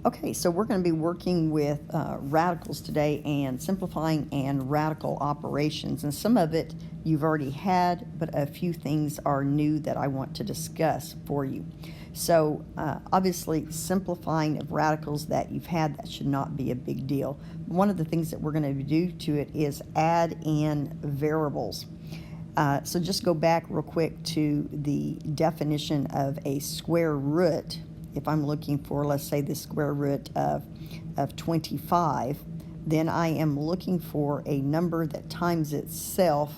Okay, so we're going to be working with radicals today and simplifying and radical operations. And some of it you've already had, but a few things are new that I want to discuss for you. So obviously simplifying of radicals that you've had, that should not be a big deal. One of the things that we're going to do to it is add in variables. So just go back real quick to the definition of a square root. If I'm looking for, let's say, the square root of 25, then I am looking for a number that times itself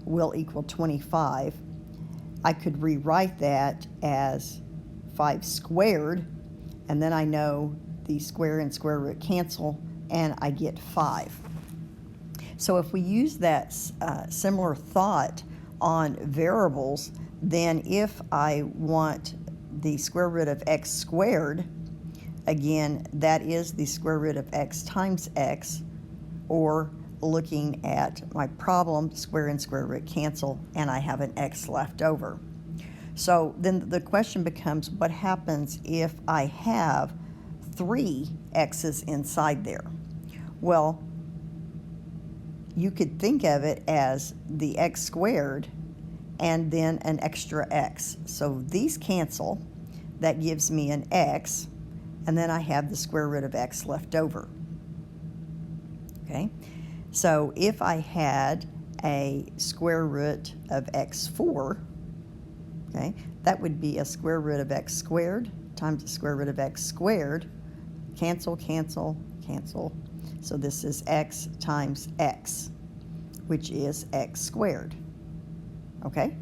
will equal 25. I could rewrite that as 5 squared, and then I know the square and square root cancel, and I get 5. So if we use that similar thought on variables, then if I want the square root of x squared, again, that is the square root of x times x, or looking at my problem, square and square root cancel, and I have an x left over. So then the question becomes, what happens if I have 3 x's inside there? Well, you could think of it as the x squared and then an extra x. So these cancel. That gives me an x, and then I have the square root of x left over. Okay, so if I had a square root of x4, okay, that would be a square root of x squared times the square root of x squared. Cancel, cancel, cancel. So this is x times x, which is x squared. Okay,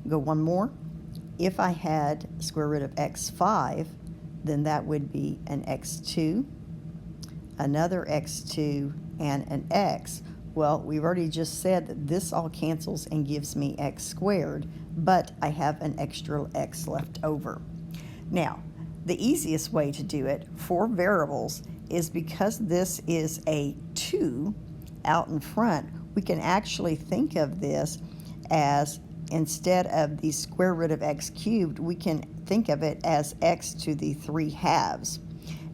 go one more. If I had square root of x5, then that would be an x2, another x2, and an x. Well, we've already just said that this all cancels and gives me x squared, but I have an extra x left over. Now, the easiest way to do it for variables is, because this is a 2 out in front, we can actually think of this as, instead of the square root of x cubed, we can think of it as x to the 3 halves.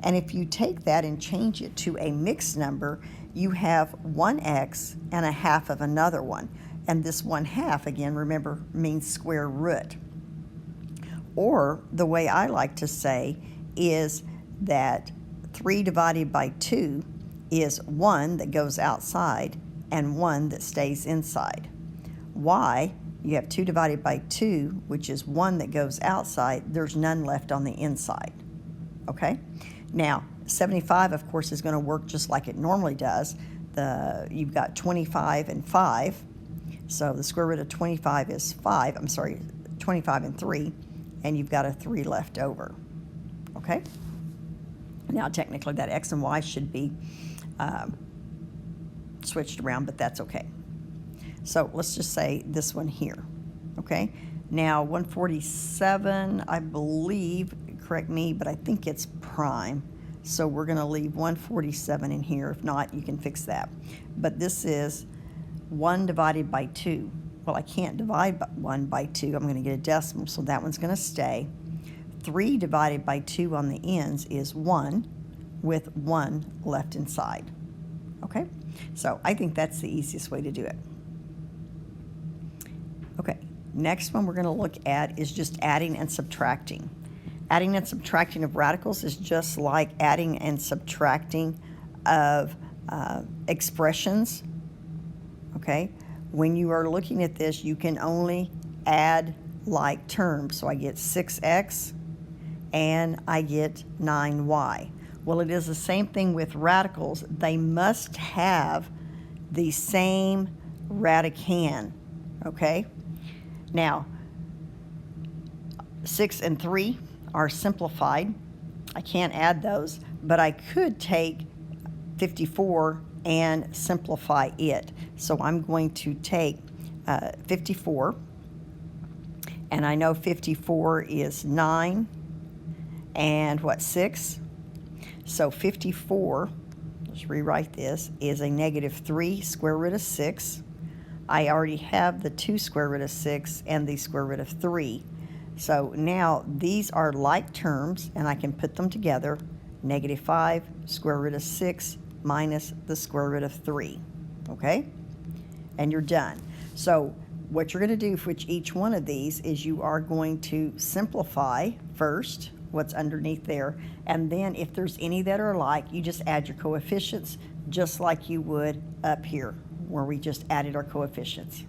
And if you take that and change it to a mixed number, you have one x and a half of another one. And this 1/2, again, remember, means square root. Or the way I like to say is that 3 divided by 2 is 1 that goes outside and 1 that stays inside. Why? You have 2 divided by 2, which is 1 that goes outside. There's none left on the inside. Okay? Now, 75, of course, is going to work just like it normally does. You've got 25 and 5. So the square root of 25 is 5. 25 and 3. And you've got a 3 left over. Okay? Now, technically, that x and y should be switched around, but that's okay. So let's just say this one here, okay? Now 147, I believe, correct me, but I think it's prime. So we're gonna leave 147 in here. If not, you can fix that. But this is 1 divided by 2. Well, I can't divide 1 by 2. I'm gonna get a decimal, so that one's gonna stay. 3 divided by 2 on the ends is 1, with 1 left inside, okay? So I think that's the easiest way to do it. Okay, next one we're going to look at is just adding and subtracting. Adding and subtracting of radicals is just like adding and subtracting of expressions. Okay, when you are looking at this, you can only add like terms. So I get 6x and I get 9y. Well, it is the same thing with radicals. They must have the same radicand. Okay. Now, 6 and 3 are simplified. I can't add those, but I could take 54 and simplify it. So I'm going to take 54, and I know 54 is 9 and 6? So 54, let's rewrite this, is a -3 square root of 6. I already have the 2 square root of 6 and the square root of 3. So now these are like terms, and I can put them together. negative 5, square root of 6, minus the square root of 3, okay? And you're done. So what you're going to do for each one of these is you are going to simplify first what's underneath there, and then if there's any that are alike, you just add your coefficients just like you would up here where we just added our coefficients.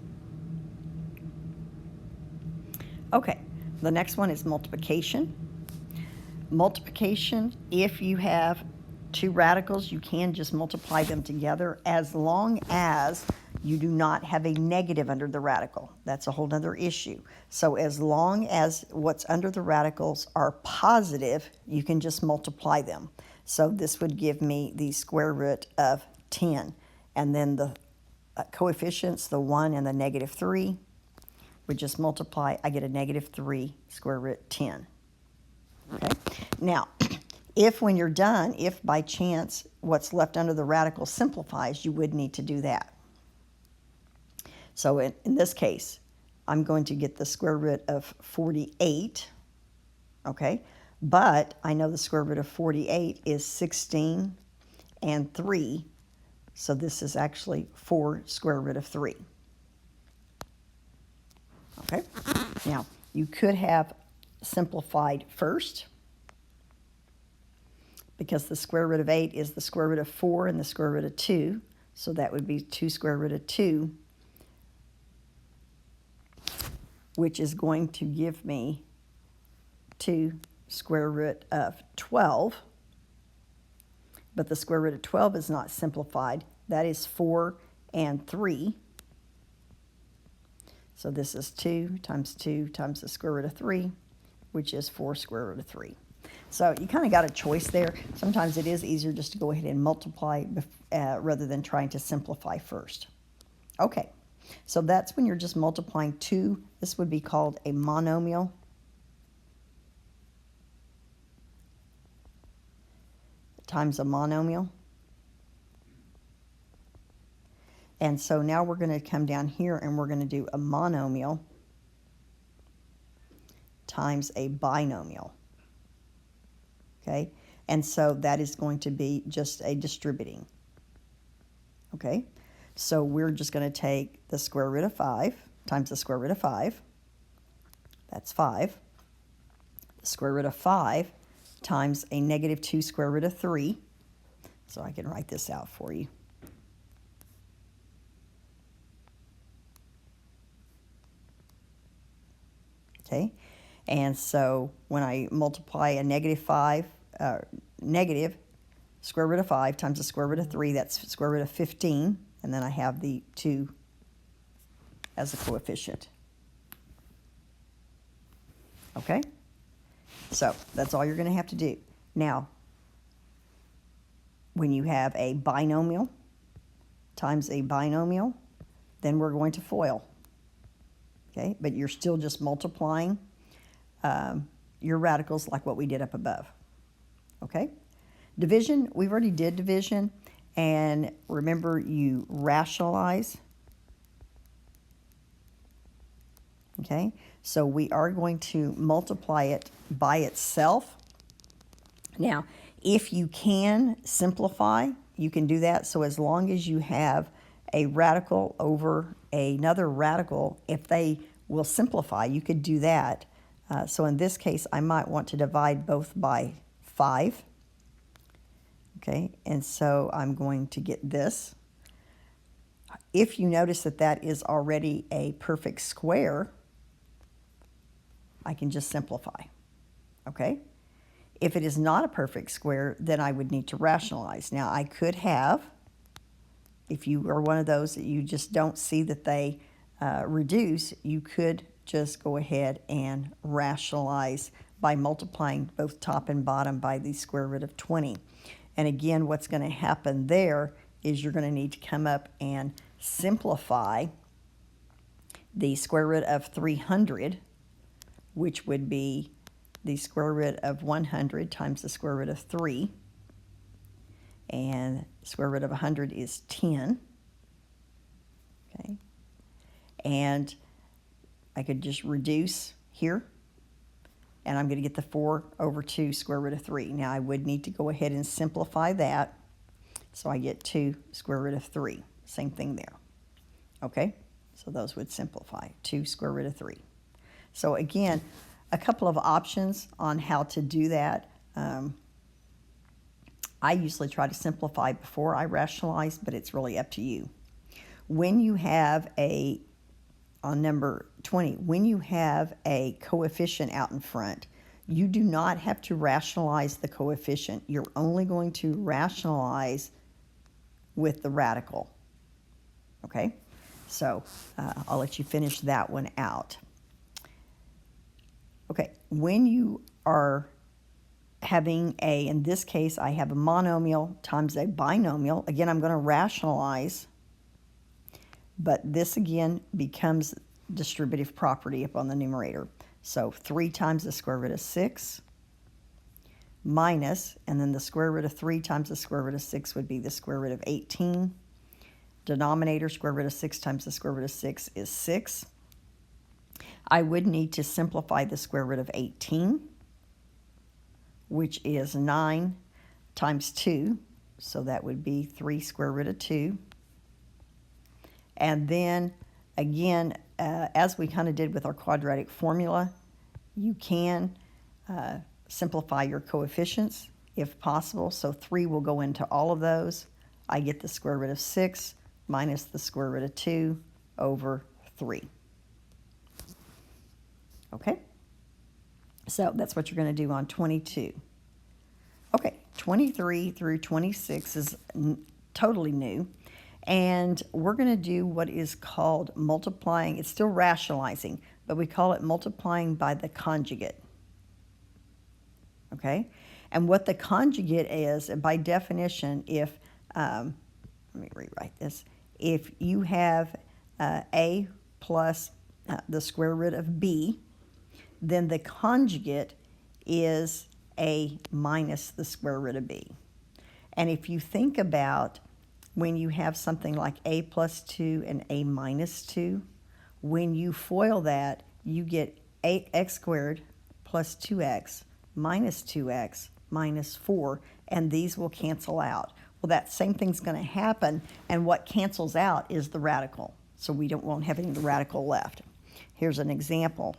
Okay, the next one is multiplication. Multiplication, if you have two radicals, you can just multiply them together as long as you do not have a negative under the radical. That's a whole other issue. So as long as what's under the radicals are positive, you can just multiply them. So this would give me the square root of 10. And then the coefficients, the 1 and the negative 3, would just multiply. I get a negative 3 square root 10. Okay. Now, if when you're done, if by chance what's left under the radical simplifies, you would need to do that. So in this case, I'm going to get the square root of 48, okay? But I know the square root of 48 is 16 and 3, so this is actually 4 square root of 3. Okay? Now, you could have simplified first, because the square root of 8 is the square root of 4 and the square root of 2, so that would be 2 square root of 2, which is going to give me 2 square root of 12. But the square root of 12 is not simplified. That is 4 and 3. So this is 2 times the square root of 3, which is 4 square root of 3. So you kind of got a choice there. Sometimes it is easier just to go ahead and multiply rather than trying to simplify first. Okay. So that's when you're just multiplying two. This would be called a monomial. Times a monomial. And so now we're going to come down here and we're going to do a monomial times a binomial. Okay? And so that is going to be just a distributing. Okay? So we're just going to take the square root of 5 times the square root of 5. That's 5. The square root of 5 times a negative 2 square root of 3. So I can write this out for you. Okay? And so when I multiply a negative square root of 5 times the square root of 3, that's square root of 15. And then I have the 2 as a coefficient. Okay? So that's all you're going to have to do. Now, when you have a binomial times a binomial, then we're going to FOIL. Okay? But you're still just multiplying your radicals like what we did up above. Okay? Division, we've already did division. And remember, you rationalize. Okay? So we are going to multiply it by itself. Now, if you can simplify, you can do that. So as long as you have a radical over another radical, if they will simplify, you could do that. So in this case, I might want to divide both by 5. Okay, and so I'm going to get this. If you notice that that is already a perfect square, I can just simplify. Okay? If it is not a perfect square, then I would need to rationalize. Now, I could have, if you are one of those that you just don't see that they reduce, you could just go ahead and rationalize by multiplying both top and bottom by the square root of 20. And again, what's going to happen there is you're going to need to come up and simplify the square root of 300, which would be the square root of 100 times the square root of 3. And the square root of 100 is 10. Okay. And I could just reduce here. and I'm going to get the 4 over 2 square root of 3. Now I would need to go ahead and simplify that. So I get 2 square root of 3. Same thing there. Okay, so those would simplify. 2 square root of 3. So again, a couple of options on how to do that. I usually try to simplify before I rationalize, but it's really up to you. When you have on number 20, when you have a coefficient out in front, you do not have to rationalize the coefficient. You're only going to rationalize with the radical. Okay, so I'll let you finish that one out. Okay, when you are having in this case, I have a monomial times a binomial. Again, I'm going to rationalize, but this again becomes distributive property up on the numerator. So 3 times the square root of 6 minus, and then the square root of 3 times the square root of 6 would be the square root of 18. Denominator, square root of 6 times the square root of 6 is 6. I would need to simplify the square root of 18, which is 9 times 2, so that would be 3 square root of 2. And then, again, as we kind of did with our quadratic formula, you can simplify your coefficients if possible. So 3 will go into all of those. I get the square root of 6 minus the square root of 2 over 3. Okay? So that's what you're going to do on 22. Okay, 23 through 26 is totally new. And we're going to do what is called multiplying. It's still rationalizing, but we call it multiplying by the conjugate. Okay? And what the conjugate is, by definition, if, let me rewrite this. If you have a plus the square root of b, then the conjugate is a minus the square root of b. And if you think about when you have something like a plus 2 and a minus 2, when you FOIL that, you get 8x squared plus 2x minus 2x minus 4, and these will cancel out. Well, that same thing's going to happen, and what cancels out is the radical. So we won't have any of the radical left. Here's an example.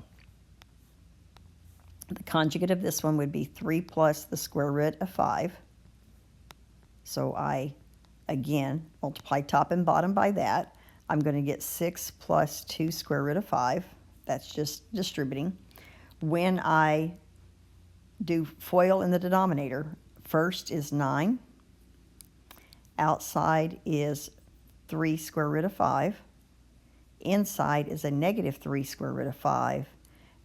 The conjugate of this one would be 3 plus the square root of 5. So I, again, multiply top and bottom by that. I'm going to get 6 plus 2 square root of 5. That's just distributing. When I do FOIL in the denominator, first is 9. Outside is 3 square root of 5. Inside is a negative 3 square root of 5.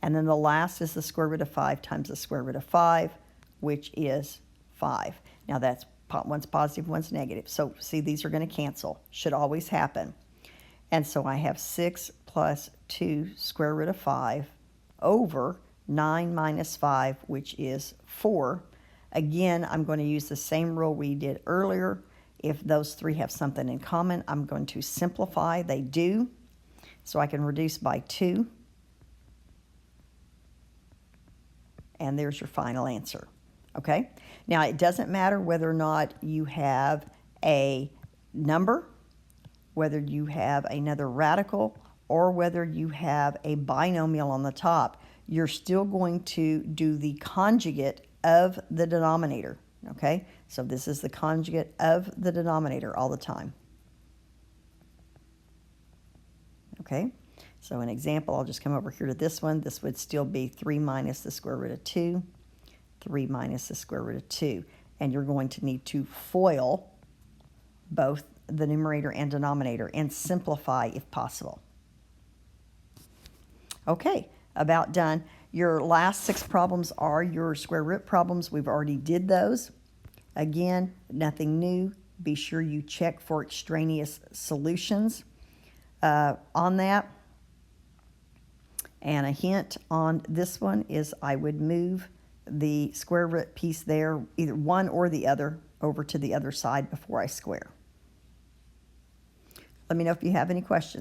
And then the last is the square root of 5 times the square root of 5, which is 5. Now that's one's positive, one's negative. So see, these are going to cancel. Should always happen. And so I have 6 plus 2 square root of 5 over 9 minus 5, which is 4. Again, I'm going to use the same rule we did earlier. If those three have something in common, I'm going to simplify. They do. So I can reduce by 2. And there's your final answer. Okay? Now, it doesn't matter whether or not you have a number, whether you have another radical, or whether you have a binomial on the top. You're still going to do the conjugate of the denominator. Okay? So this is the conjugate of the denominator all the time. Okay? So an example, I'll just come over here to this one. This would still be 3 minus the square root of 2. 3 minus the square root of 2. And you're going to need to FOIL both the numerator and denominator and simplify if possible. Okay, about done. Your last 6 problems are your square root problems. We've already did those. Again, nothing new. Be sure you check for extraneous solutions on that. And a hint on this one is I would move the square root piece there, either one or the other, over to the other side before I square. Let me know if you have any questions.